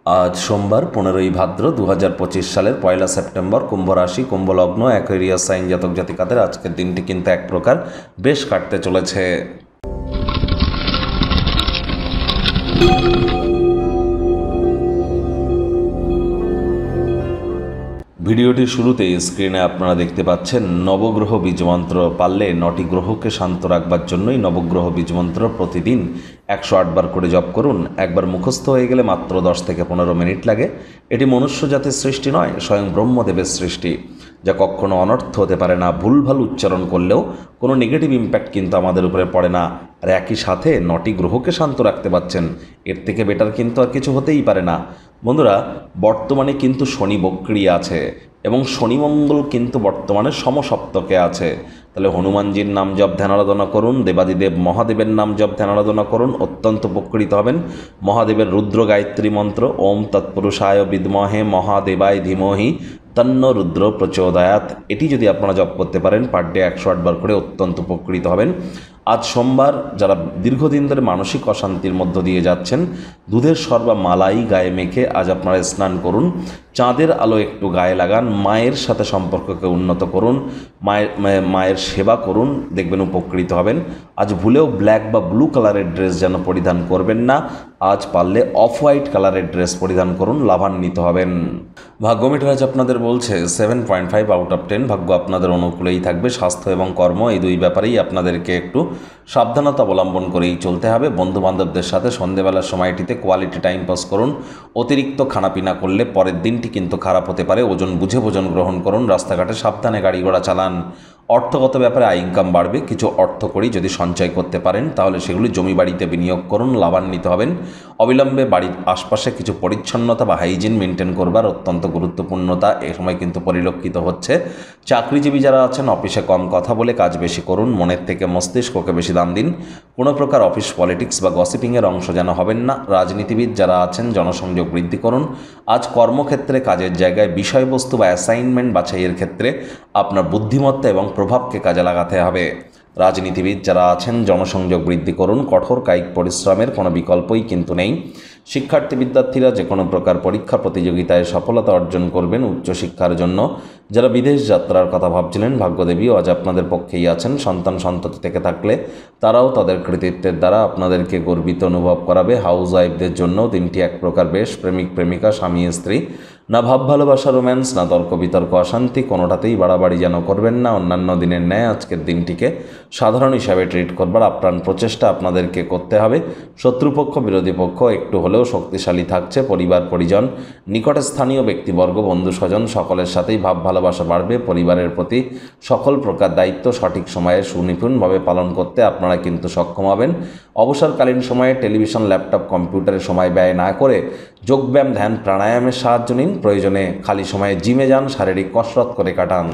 আজ সোমবার 15ই ভাদ্র 2025 সালের 1 সেপ্টেম্বর। কুম্ভ রাশি, কুম্ভ লগ্ন, অ্যাকোয়ারিয়াস সাইন জাতক জাতিকাদের আজকের দিনটি কিন্তু এক প্রকার বেশ কাটতে চলেছে। ভিডিওটির শুরুতেই স্ক্রিনে আপনারা দেখতে পাচ্ছেন নবগ্রহ বীজমন্ত্র। পারলে 9টি গ্রহকে শান্ত রাখবার জন্যই নবগ্রহ বীজমন্ত্র প্রতিদিন 108 বার করে জপ করুন। একবার মুখস্থ হয়ে গেলে মাত্র 10 থেকে 15 মিনিট লাগে। এটি মনুষ্য জাতির সৃষ্টি নয়, স্বয়ং ব্রহ্মদেবের সৃষ্টি, যা কখনো অনর্থ হতে পারে না। ভুলভাল উচ্চারণ করলেও কোনো নেগেটিভ ইম্প্যাক্ট কিন্তু আমাদের উপরে পড়ে না। আর একই সাথে 9টি গ্রহকে শান্ত রাখতে পারছেন, এর থেকে বেটার কিন্তু আর কিছু হতেই পারে না। বন্ধুরা, বর্তমানে কিন্তু শনি বক্রী আছে এবং শনি মঙ্গল কিন্তু বর্তমানে সমসপ্তকে আছে। তাহলে হনুমানজির নাম জপ ধ্যান আরাধনা করুন, দেবাদিদেব মহাদেবের নাম জপ ধ্যান আরাধনা করুন, অত্যন্ত উপকৃত হবেন। মহাদেবের রুদ্র গায়ত্রী মন্ত্র ওম তৎপুরুষায় বিদ্মহে মহাদেবায় ধীমহি তন্ন রুদ্র প্রচোদয়াৎ, এটি যদি আপনারা জপ করতে পারেন পার ডে 108 বার করে, অত্যন্ত উপকৃত হবেন। আজ সোমবার, যারা দীর্ঘদিন ধরে মানসিক অশান্তির মধ্য দিয়ে যাচ্ছেন, দুধের সর্বা মালাই গায়ে মেখে আজ আপনারা স্নান করুন। চাঁদের আলো একটু গায়ে লাগান, মায়ের সাথে সম্পর্ককে উন্নত করুন, মায়ের সেবা করুন, দেখবেন উপকৃত হবেন। আজ ভুলেও ব্ল্যাক বা ব্লু কালারের ড্রেস যেন পরিধান করবেন না। আজ পারলে অফ হোয়াইট কালারের ড্রেস পরিধান করুন, লাভান্বিত হবেন। ভাগ্য মিটার আজ আপনাদের বলছে 7.5 আউট অফ 10। ভাগ্য আপনাদের অনুকূলেই থাকবে। স্বাস্থ্য এবং কর্ম, এই দুই ব্যাপারেই আপনাদেরকে একটু সাবধানতা অবলম্বন করেই চলতে হবে। বন্ধুবান্ধবদের সাথে সন্ধেবেলার সময়টিতে কোয়ালিটি টাইম পাস করুন। অতিরিক্ত খানাপিনা করলে পরের দিনটি কিন্তু খারাপ হতে পারে। ওজন বুঝে ভোজন গ্রহণ করুন। রাস্তাঘাটে সাবধানে গাড়ি ঘোড়া চালান। অর্থগত ব্যাপারে আয় ইনকাম বাড়বে। কিছু অর্থ করি যদি সঞ্চয় করতে পারেন তাহলে সেগুলি জমি বাড়িতে বিনিয়োগ করুন, লাভান্বিত হবেন। অবিলম্বে বাড়ির আশপাশে কিছু পরিচ্ছন্নতা বা হাইজিন মেনটেন করবার অত্যন্ত গুরুত্বপূর্ণতা এ সময় কিন্তু পরিলক্ষিত হচ্ছে। চাকরিজীবী যারা আছেন, অফিসে কম কথা বলে কাজ বেশি করুন। মনের থেকে মস্তিষ্ককে বেশি দাম দিন। কোনো প্রকার অফিস পলিটিক্স বা গসিপিংয়ের অংশ যেন হবেন না। রাজনীতিবিদ যারা আছেন, জনসংযোগ বৃদ্ধি করুন। আজ কর্মক্ষেত্রে কাজের জায়গায় বিষয়বস্তু বা অ্যাসাইনমেন্ট বাছাইয়ের ক্ষেত্রে আপনার বুদ্ধিমত্তা এবং প্রভাবকে কাজে লাগাতে হবে। রাজনীতিবিদ যারা আছেন, জনসংযোগ বৃদ্ধি করুন। কঠোর কায়িক পরিশ্রমের কোনো বিকল্পই কিন্তু নেই। শিক্ষার্থী বিদ্যার্থীরা যে কোনো প্রকার পরীক্ষা প্রতিযোগিতায় সফলতা অর্জন করবেন। উচ্চশিক্ষার জন্য যারা বিদেশ যাত্রার কথা ভাবছিলেন, ভাগ্যদেবীও আজ আপনাদের পক্ষেই আছেন। সন্তান সন্ততি থেকে থাকলে তারাও তাদের কৃতিত্বের দ্বারা আপনাদেরকে গর্বিত অনুভব করাবে। হাউস ওয়াইফদের জন্য দিনটি এক প্রকার বেশ। প্রেমিক প্রেমিকা, স্বামী স্ত্রী, না ভাব ভালোবাসা রোম্যান্স, না তর্ক বিতর্ক অশান্তি, কোনোটাতেই বাড়াবাড়ি যেন করবেন না। অন্যান্য দিনের ন্যায় আজকের দিনটিকে সাধারণ হিসাবে ট্রিট করবার আপ্রাণ প্রচেষ্টা আপনাদেরকে করতে হবে। শত্রুপক্ষ বিরোধী পক্ষ একটু হলেও শক্তিশালী থাকছে। পরিবার পরিজন, নিকটে স্থানীয় ব্যক্তিবর্গ, বন্ধু স্বজন সকলের সাথেই ভাব ভালোবাসা বাড়বে। পরিবারের প্রতি সকল প্রকার দায়িত্ব সঠিক সময়ে সুনিপুণভাবে পালন করতে আপনারা কিন্তু সক্ষম হবেন। অবসরকালীন সময়ে টেলিভিশন, ল্যাপটপ, কম্পিউটারে সময় ব্যয় না করে যোগব্যায়াম, ধ্যান, প্রাণায়ামের সাহায্য নিন। প্রয়োজনে খালি সময়ে জিমে যান, শারীরিক কসরত করে কাটান।